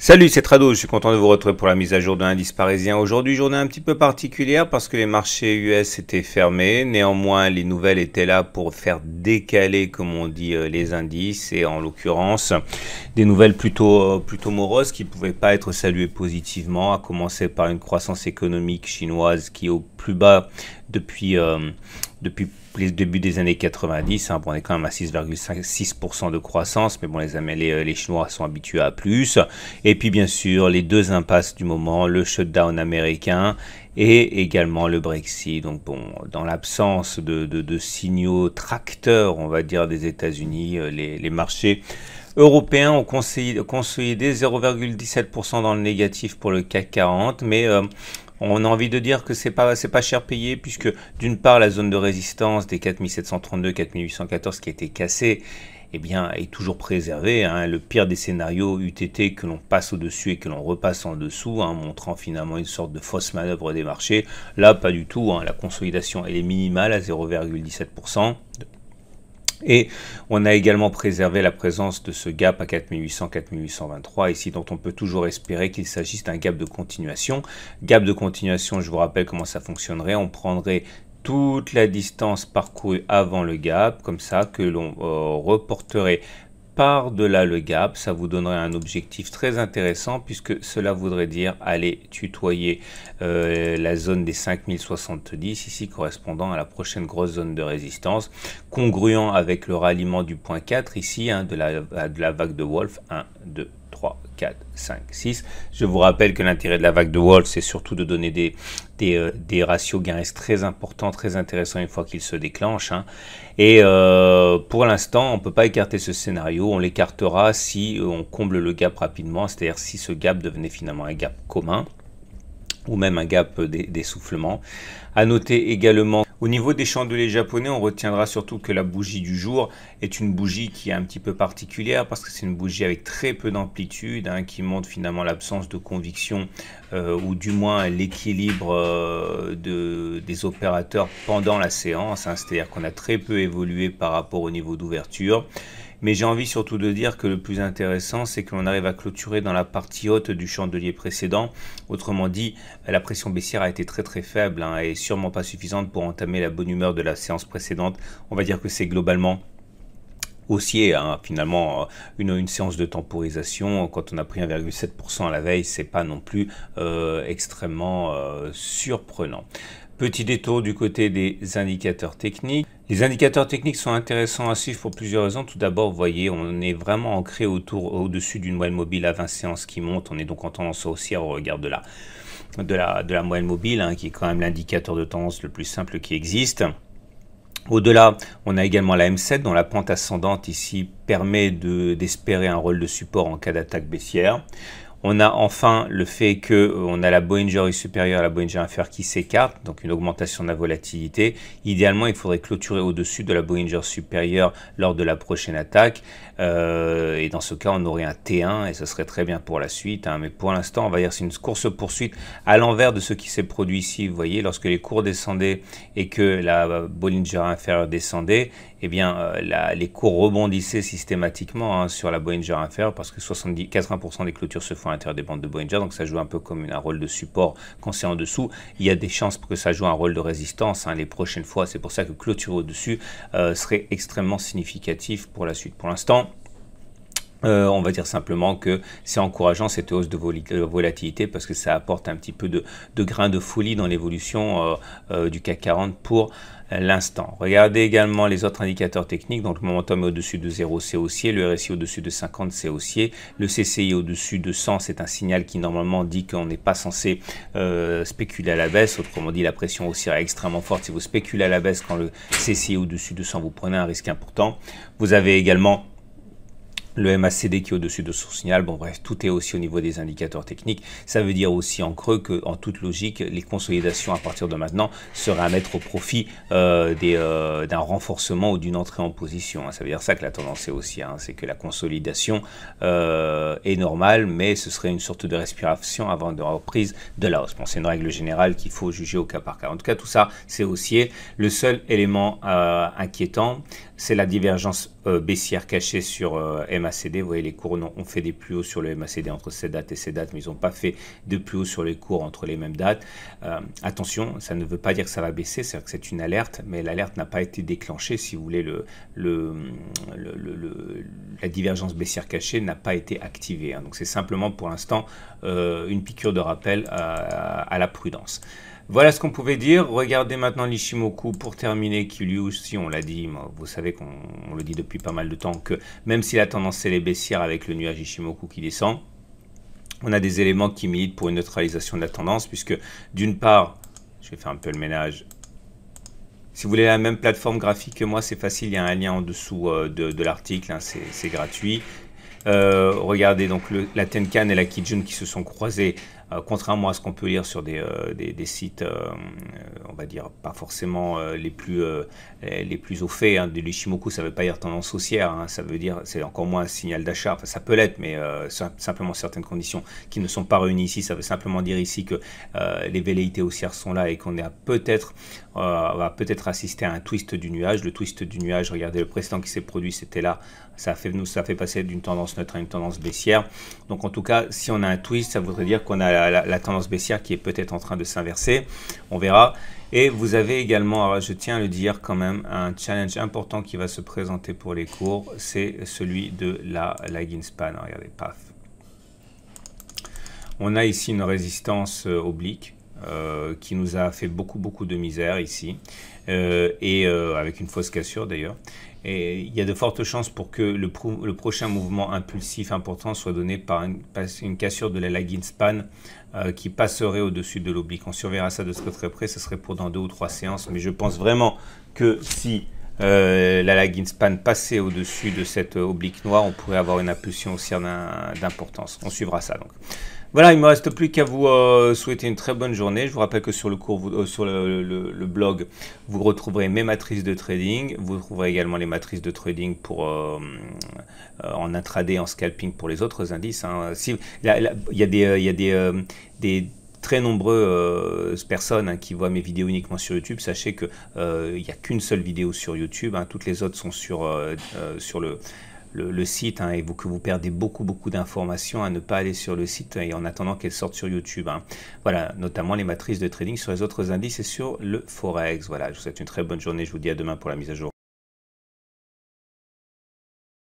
Salut, c'est Trado, je suis content de vous retrouver pour la mise à jour de l'indice parisien. Aujourd'hui, journée un petit peu particulière parce que les marchés US étaient fermés. Néanmoins, les nouvelles étaient là pour faire décaler, comme on dit, les indices. Et en l'occurrence, des nouvelles plutôt moroses qui ne pouvaient pas être saluées positivement, à commencer par une croissance économique chinoise qui est au plus bas depuis le début des années 90, hein. Bon, on est quand même à 6,6% de croissance, mais bon, les Chinois sont habitués à plus. Et puis bien sûr, les deux impasses du moment, le shutdown américain et également le Brexit. Donc bon, dans l'absence de signaux tracteurs, on va dire, des États-Unis, les marchés européens ont consolidé 0,17% dans le négatif pour le CAC 40, mais on a envie de dire que c'est pas cher payé, puisque d'une part la zone de résistance des 4732, 4814 qui a été cassée, eh bien, est toujours préservée, hein. Le pire des scénarios eût été que l'on passe au-dessus et que l'on repasse en dessous, hein, montrant finalement une sorte de fausse manœuvre des marchés. Là, pas du tout, hein. La consolidation elle est minimale à 0,17%. Et on a également préservé la présence de ce gap à 4800-4823 ici, dont on peut toujours espérer qu'il s'agisse d'un gap de continuation. Gap de continuation, je vous rappelle comment ça fonctionnerait. On prendrait toute la distance parcourue avant le gap, comme ça, que l'on reporterait par-delà le gap. Ça vous donnerait un objectif très intéressant, puisque cela voudrait dire aller tutoyer la zone des 5070 ici, correspondant à la prochaine grosse zone de résistance, congruent avec le ralliement du point 4 ici, hein, de la vague de Wolf. 1, 2, 3, 4, 5, 6. Je vous rappelle que l'intérêt de la vague de Wolf, c'est surtout de donner des ratios gains très importants, très intéressants une fois qu'ils se déclenchent, hein. Et pour l'instant, on ne peut pas écarter ce scénario. On l'écartera si on comble le gap rapidement, c'est-à-dire si ce gap devenait finalement un gap commun ou même un gap d'essoufflement. À noter également, au niveau des chandeliers japonais, on retiendra surtout que la bougie du jour est une bougie qui est un petit peu particulière parce que c'est une bougie avec très peu d'amplitude, hein, qui montre finalement l'absence de conviction ou du moins l'équilibre des opérateurs pendant la séance, hein, c'est-à-dire qu'on a très peu évolué par rapport au niveau d'ouverture. Mais j'ai envie surtout de dire que le plus intéressant, c'est que l'on arrive à clôturer dans la partie haute du chandelier précédent. Autrement dit, la pression baissière a été très très faible, hein, et sûrement pas suffisante pour entamer la bonne humeur de la séance précédente. On va dire que c'est globalement haussier, hein, finalement, une séance de temporisation. Quand on a pris 1,7% à la veille, c'est pas non plus extrêmement surprenant. Petit détour du côté des indicateurs techniques. Les indicateurs techniques sont intéressants à suivre pour plusieurs raisons. Tout d'abord, vous voyez, on est vraiment ancré au-dessus d'une moyenne mobile à 20 séances qui monte. On est donc en tendance haussière au regard de la moyenne mobile, hein, qui est quand même l'indicateur de tendance le plus simple qui existe. Au-delà, on a également la M7 dont la pente ascendante ici permet d'espérer un rôle de support en cas d'attaque baissière. On a enfin le fait qu'on a la Bollinger supérieure à la Bollinger inférieure qui s'écarte, donc une augmentation de la volatilité. Idéalement, il faudrait clôturer au-dessus de la Bollinger supérieure lors de la prochaine attaque. Et dans ce cas, on aurait un T1 et ce serait très bien pour la suite, hein. Mais pour l'instant, on va dire que c'est une course-poursuite à l'envers de ce qui s'est produit ici. Vous voyez, lorsque les cours descendaient et que la Bollinger inférieure descendait, eh bien, les cours rebondissaient systématiquement, hein, sur la Bollinger inférieure parce que 80% des clôtures se font à l'intérieur des bandes de Bollinger, donc ça joue un peu comme un rôle de support quand c'est en dessous. Il y a des chances pour que ça joue un rôle de résistance, hein, les prochaines fois. C'est pour ça que clôturer au-dessus serait extrêmement significatif pour la suite. Pour l'instant, on va dire simplement que c'est encourageant cette hausse de volatilité parce que ça apporte un petit peu de grain de folie dans l'évolution du CAC 40 pour l'instant. Regardez également les autres indicateurs techniques. Donc le momentum est au-dessus de 0, c'est haussier. Le RSI au-dessus de 50, c'est haussier. Le CCI au-dessus de 100, c'est un signal qui normalement dit qu'on n'est pas censé spéculer à la baisse. Autrement dit, la pression haussière est extrêmement forte. Si vous spéculez à la baisse quand le CCI est au-dessus de 100, vous prenez un risque important. Vous avez également le MACD qui est au-dessus de son signal. Bon bref, tout est aussi au niveau des indicateurs techniques. Ça veut dire aussi en creux que, en toute logique, les consolidations à partir de maintenant seraient à mettre au profit d'un renforcement ou d'une entrée en position, hein. Ça veut dire ça que la tendance est haussière, hein. C'est que la consolidation est normale, mais ce serait une sorte de respiration avant de reprise de la hausse. Bon, c'est une règle générale qu'il faut juger au cas par cas. En tout cas, tout ça, c'est haussier. Le seul élément inquiétant, c'est la divergence baissière cachée sur MACD. Vous voyez, les cours ont fait des plus hauts sur le MACD entre cette date et cette date, mais ils n'ont pas fait de plus haut sur les cours entre les mêmes dates. Attention, ça ne veut pas dire que ça va baisser, c'est-à-dire que c'est une alerte, mais l'alerte n'a pas été déclenchée, si vous voulez, la divergence baissière cachée n'a pas été activée. Donc c'est simplement pour l'instant une piqûre de rappel à la prudence. Voilà ce qu'on pouvait dire. Regardez maintenant l'Ishimoku pour terminer, qui lui aussi, on l'a dit, vous savez qu'on le dit depuis pas mal de temps, que même si la tendance elle est baissière avec le nuage Ishimoku qui descend, on a des éléments qui militent pour une neutralisation de la tendance, puisque d'une part, je vais faire un peu le ménage. Si vous voulez la même plateforme graphique que moi, c'est facile, il y a un lien en dessous de l'article, hein, c'est gratuit. Regardez donc la Tenkan et la Kijun qui se sont croisés, contrairement à ce qu'on peut lire sur des sites, on va dire pas forcément les plus au fait. Hein. De l'Ishimoku, ça ne veut pas dire tendance haussière, hein, ça veut dire c'est encore moins un signal d'achat. Enfin, ça peut l'être, mais simplement certaines conditions qui ne sont pas réunies ici. Ça veut simplement dire ici que les velléités haussières sont là et qu'on est va peut-être assister à un twist du nuage. Le twist du nuage, regardez le précédent qui s'est produit, c'était là. Ça fait passer d'une tendance neutre à une tendance baissière. Donc en tout cas, si on a un twist, ça voudrait dire qu'on a la tendance baissière qui est peut-être en train de s'inverser. On verra. Et vous avez également, alors je tiens à le dire quand même, un challenge important qui va se présenter pour les cours. C'est celui de la lagging span. Regardez, paf. On a ici une résistance oblique. Qui nous a fait beaucoup de misère ici, avec une fausse cassure d'ailleurs. Et il y a de fortes chances pour que le prochain mouvement impulsif important soit donné par une cassure de la lagging span qui passerait au-dessus de l'oblique. On surveillera ça de très près, ce serait pour dans 2 ou 3 séances, mais je pense vraiment que si la lagging span passait au-dessus de cette oblique noire, on pourrait avoir une impulsion haussière d'importance. On suivra ça donc. Voilà, il ne me reste plus qu'à vous souhaiter une très bonne journée. Je vous rappelle que sur le cours, sur le blog, vous retrouverez mes matrices de trading. Vous trouverez également les matrices de trading pour en intraday, en scalping pour les autres indices. Hein. Il y a des très nombreuses personnes hein, qui voient mes vidéos uniquement sur YouTube. Sachez qu'il n'y a qu'une seule vidéo sur YouTube. Hein. Toutes les autres sont sur le site hein, et que vous perdez beaucoup d'informations à ne pas aller sur le site et en attendant qu'elles sortent sur YouTube. Hein. Voilà, notamment les matrices de trading sur les autres indices et sur le Forex. Voilà, je vous souhaite une très bonne journée. Je vous dis à demain pour la mise à jour.